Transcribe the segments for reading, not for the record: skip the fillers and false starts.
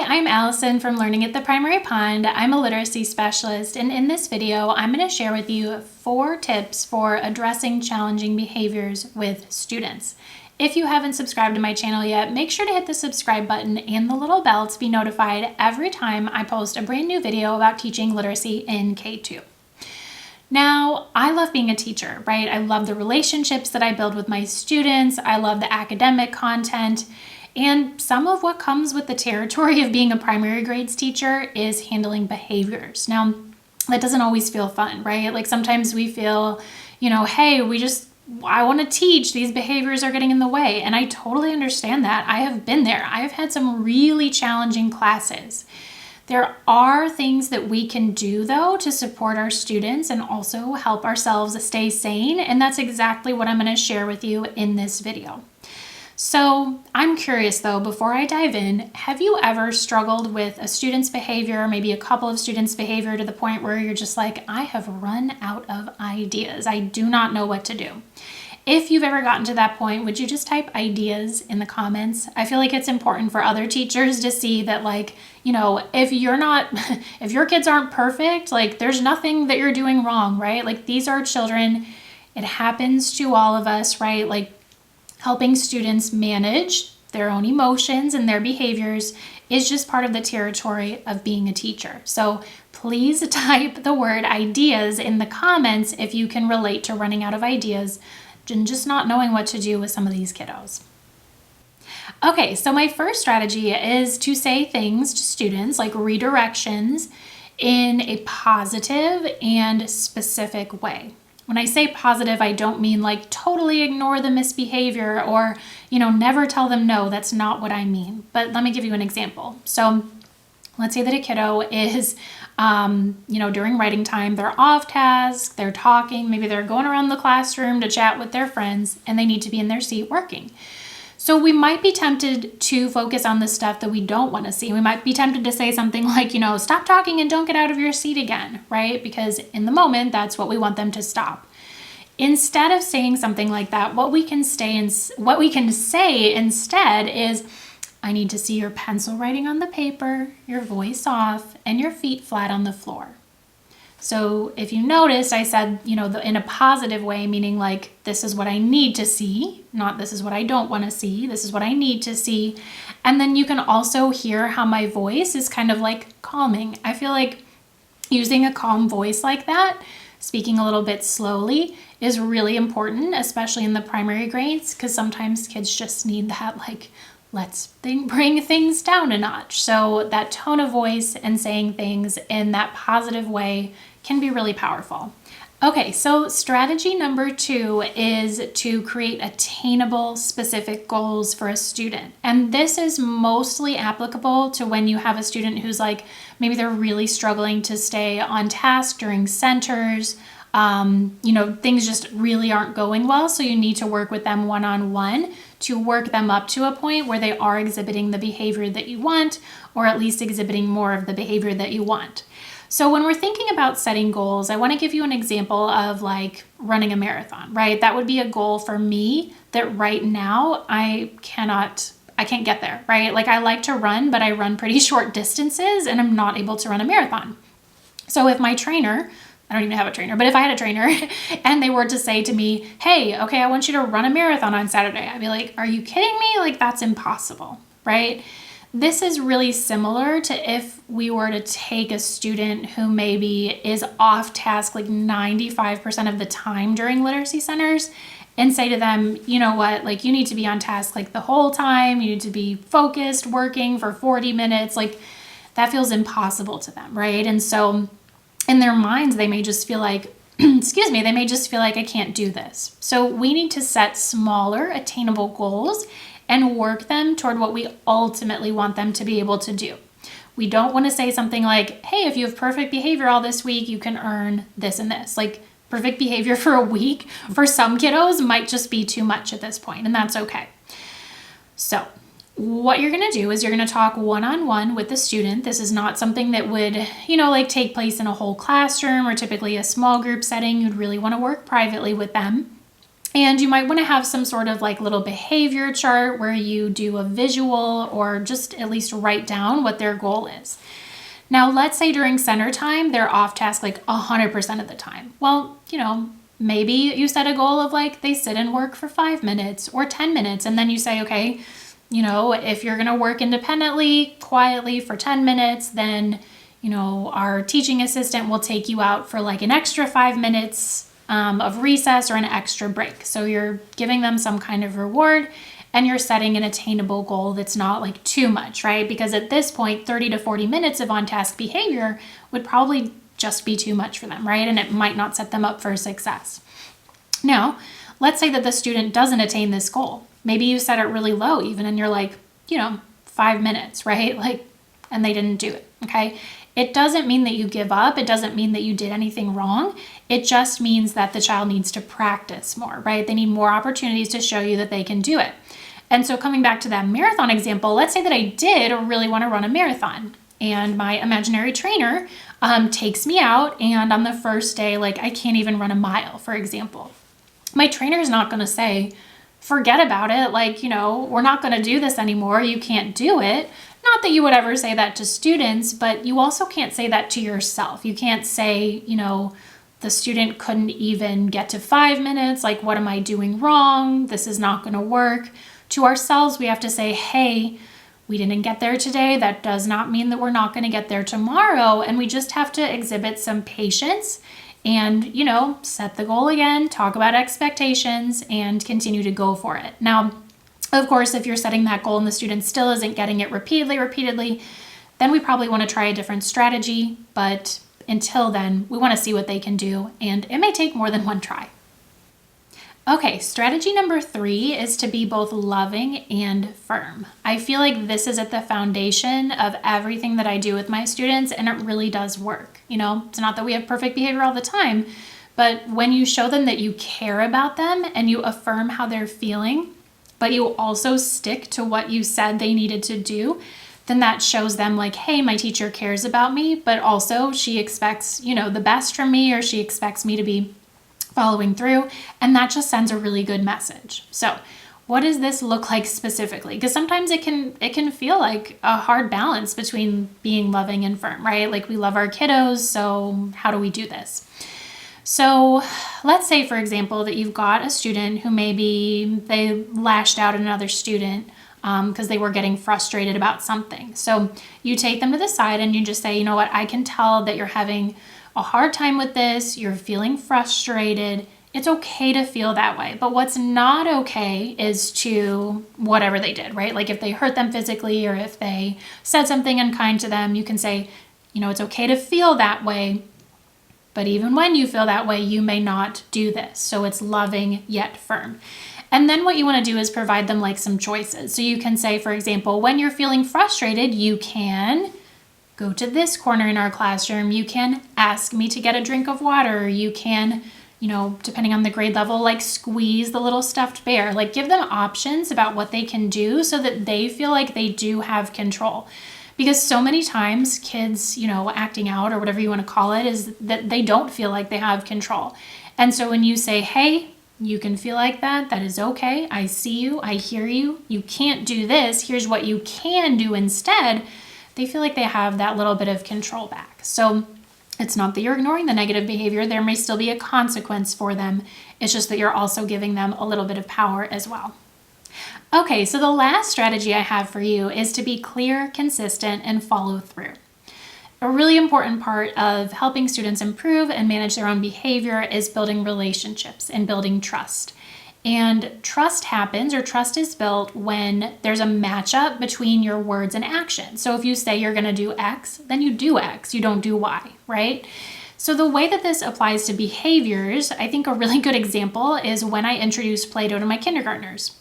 I'm Allison from Learning at the Primary Pond. I'm a literacy specialist, and in this video, I'm going to share with you 4 tips for addressing challenging behaviors with students. If you haven't subscribed to my channel yet, make sure to hit the subscribe button and the little bell to be notified every time I post a brand new video about teaching literacy in K2. Now, I love being a teacher, right? I love the relationships that I build with my students. I love the academic content. And some of what comes with the territory of being a primary grades teacher is handling behaviors. Now, that doesn't always feel fun, right? Like sometimes we feel, hey, I want to teach, these behaviors are getting in the way. And I totally understand that. I have been there. I have had some really challenging classes. There are things that we can do, though, to support our students and also help ourselves stay sane. And that's exactly what I'm going to share with you in this video. So I'm curious, though, before I dive in, have you ever struggled with a student's behavior, maybe a couple of students' behavior to the point where you're just like, I have run out of ideas. I do not know what to do. If you've ever gotten to that point, would you just type ideas in the comments? I feel like it's important for other teachers to see that, if your kids aren't perfect, there's nothing that you're doing wrong, right? These are children. It happens to all of us, right? Helping students manage their own emotions and their behaviors is just part of the territory of being a teacher. So please type the word ideas in the comments if you can relate to running out of ideas and just not knowing what to do with some of these kiddos. Okay, so my first strategy is to say things to students like redirections in a positive and specific way. When I say positive, I don't mean totally ignore the misbehavior or, never tell them no. That's not what I mean. But let me give you an example. So let's say that a kiddo is, during writing time, they're off task, they're talking, maybe they're going around the classroom to chat with their friends, and they need to be in their seat working. So we might be tempted to focus on the stuff that we don't want to see. We might be tempted to say something like, stop talking and don't get out of your seat again, right? Because in the moment, that's what we want them to stop. Instead of saying something like that, what we can say instead is, I need to see your pencil writing on the paper, your voice off, and your feet flat on the floor. So if you noticed, I said, in a positive way, meaning this is what I need to see, not this is what I don't want to see, this is what I need to see. And then you can also hear how my voice is kind of calming. I feel like using a calm voice like that, speaking a little bit slowly, is really important, especially in the primary grades, because sometimes kids just need that let's bring things down a notch. So that tone of voice and saying things in that positive way can be really powerful. Okay, so strategy number 2 is to create attainable specific goals for a student. And this is mostly applicable to when you have a student who's maybe they're really struggling to stay on task during centers. Things just really aren't going well. So you need to work with them one-on-one to work them up to a point where they are exhibiting the behavior that you want, or at least exhibiting more of the behavior that you want. So when we're thinking about setting goals, I want to give you an example of running a marathon, right? That would be a goal for me that right now I can't get there, right? I like to run, but I run pretty short distances and I'm not able to run a marathon. So if my trainer, I don't even have a trainer, but if I had a trainer and they were to say to me, hey, okay, I want you to run a marathon on Saturday, I'd be like, are you kidding me? That's impossible, right? This is really similar to if we were to take a student who maybe is off task 95% of the time during literacy centers and say to them, you know what, you need to be on task the whole time, you need to be focused, working for 40 minutes, that feels impossible to them, right? And so in their minds, they may just feel I can't do this. So we need to set smaller, attainable goals and work them toward what we ultimately want them to be able to do. We don't want to say something like, hey, if you have perfect behavior all this week, you can earn this and this. Perfect behavior for a week for some kiddos might just be too much at this point, and that's okay. So what you're going to do is you're going to talk one-on-one with the student. This is not something that would, take place in a whole classroom or typically a small group setting. You'd really want to work privately with them. And you might want to have some sort of like little behavior chart where you do a visual or just at least write down what their goal is. Now, let's say during center time, they're off task like 100% of the time. Well, maybe you set a goal of like they sit and work for 5 minutes or 10 minutes. And then you say, okay, if you're going to work independently, quietly for 10 minutes, then, our teaching assistant will take you out for like an extra 5 minutes of recess or an extra break. So you're giving them some kind of reward and you're setting an attainable goal that's not like too much, right? Because at this point, 30 to 40 minutes of on-task behavior would probably just be too much for them, right? And it might not set them up for success. Now, let's say that the student doesn't attain this goal. Maybe you set it really low even and you're like, 5 minutes, right? And they didn't do it, okay? It doesn't mean that you give up. It doesn't mean that you did anything wrong. It just means that the child needs to practice more, right? They need more opportunities to show you that they can do it. And so coming back to that marathon example, let's say that I did really want to run a marathon and my imaginary trainer takes me out and on the first day, I can't even run a mile, for example. My trainer is not going to say, forget about it. We're not going to do this anymore. You can't do it. Not that you would ever say that to students, but you also can't say that to yourself. You can't say, the student couldn't even get to 5 minutes. What am I doing wrong? This is not going to work. To ourselves, we have to say, hey, we didn't get there today. That does not mean that we're not going to get there tomorrow. And we just have to exhibit some patience and, set the goal again, talk about expectations, and continue to go for it. Now, of course, if you're setting that goal and the student still isn't getting it repeatedly, then we probably want to try a different strategy. But until then, we want to see what they can do, and it may take more than one try. Okay, strategy number 3 is to be both loving and firm. I feel like this is at the foundation of everything that I do with my students, and it really does work. It's not that we have perfect behavior all the time, but when you show them that you care about them and you affirm how they're feeling, but you also stick to what you said they needed to do, then that shows them hey, my teacher cares about me, but also she expects, the best from me, or she expects me to be following through. And that just sends a really good message. So what does this look like specifically? Because sometimes it can feel like a hard balance between being loving and firm, right? We love our kiddos. So how do we do this? So let's say, for example, that you've got a student who maybe they lashed out at another student because they were getting frustrated about something. So you take them to the side and you just say, what, I can tell that you're having a hard time with this. You're feeling frustrated. It's okay to feel that way. But what's not okay is to whatever they did, right? If they hurt them physically or if they said something unkind to them, you can say, it's okay to feel that way. But even when you feel that way, you may not do this. So it's loving yet firm. And then what you want to do is provide them some choices. So you can say, for example, when you're feeling frustrated, you can go to this corner in our classroom. You can ask me to get a drink of water. You can, depending on the grade level, squeeze the little stuffed bear. Give them options about what they can do so that they feel like they do have control. Because so many times kids, acting out or whatever you want to call it, is that they don't feel like they have control. And so when you say, hey, you can feel like that, that is okay. I see you. I hear you. You can't do this. Here's what you can do instead. They feel like they have that little bit of control back. So it's not that you're ignoring the negative behavior. There may still be a consequence for them. It's just that you're also giving them a little bit of power as well. Okay, so the last strategy I have for you is to be clear, consistent, and follow through. A really important part of helping students improve and manage their own behavior is building relationships and building trust. And trust happens, or trust is built, when there's a matchup between your words and actions. So if you say you're going to do X, then you do X, you don't do Y, right? So the way that this applies to behaviors, I think a really good example is when I introduce Play-Doh to my kindergartners.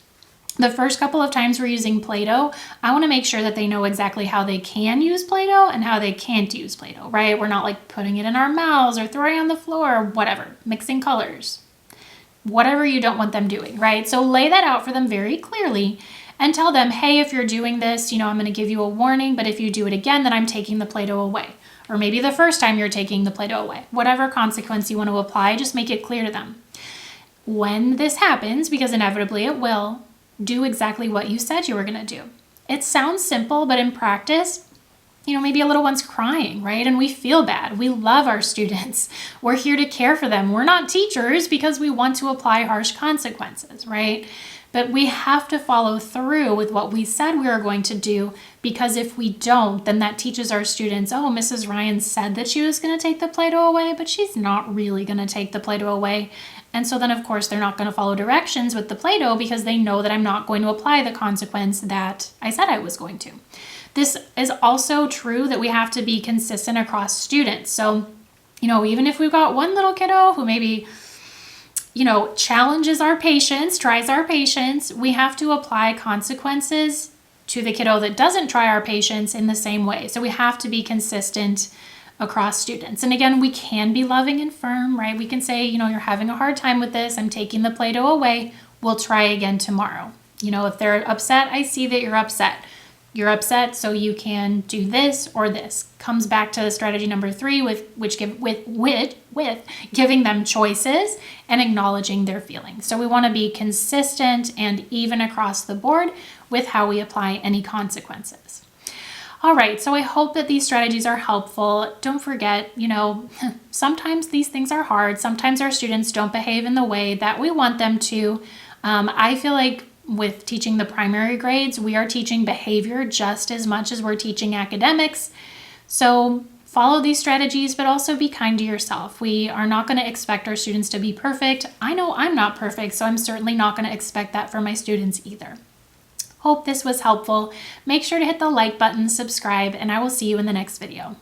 The first couple of times we're using Play-Doh, I want to make sure that they know exactly how they can use Play-Doh and how they can't use Play-Doh, right? We're not putting it in our mouths or throwing it on the floor or whatever, mixing colors, whatever you don't want them doing, right? So lay that out for them very clearly and tell them, hey, if you're doing this, I'm going to give you a warning, but if you do it again, then I'm taking the Play-Doh away. Or maybe the first time you're taking the Play-Doh away. Whatever consequence you want to apply, just make it clear to them. when this happens, because inevitably it will, do exactly what you said you were going to do. It sounds simple, but in practice, maybe a little one's crying, right? And we feel bad. We love our students. We're here to care for them. We're not teachers because we want to apply harsh consequences, right? But we have to follow through with what we said we were going to do, because if we don't, then that teaches our students, oh, Mrs. Ryan said that she was going to take the Play-Doh away, but she's not really going to take the Play-Doh away. And so then, of course, they're not going to follow directions with the Play-Doh because they know that I'm not going to apply the consequence that I said I was going to. This is also true that we have to be consistent across students. So, even if we've got one little kiddo who maybe, challenges our patience, tries our patience, we have to apply consequences to the kiddo that doesn't try our patience in the same way. So we have to be consistent across students. And again, we can be loving and firm, right? We can say, you're having a hard time with this. I'm taking the Play-Doh away. We'll try again tomorrow. If they're upset, I see that you're upset. You're upset, so you can do this or this. Comes back to strategy number 3 with giving them choices and acknowledging their feelings. So we want to be consistent and even across the board with how we apply any consequences. All right, so I hope that these strategies are helpful. Don't forget, sometimes these things are hard. Sometimes our students don't behave in the way that we want them to. I feel like with teaching the primary grades, we are teaching behavior just as much as we're teaching academics. So follow these strategies, but also be kind to yourself. We are not going to expect our students to be perfect. I know I'm not perfect, so I'm certainly not going to expect that for my students either. Hope this was helpful. Make sure to hit the like button, subscribe, and I will see you in the next video.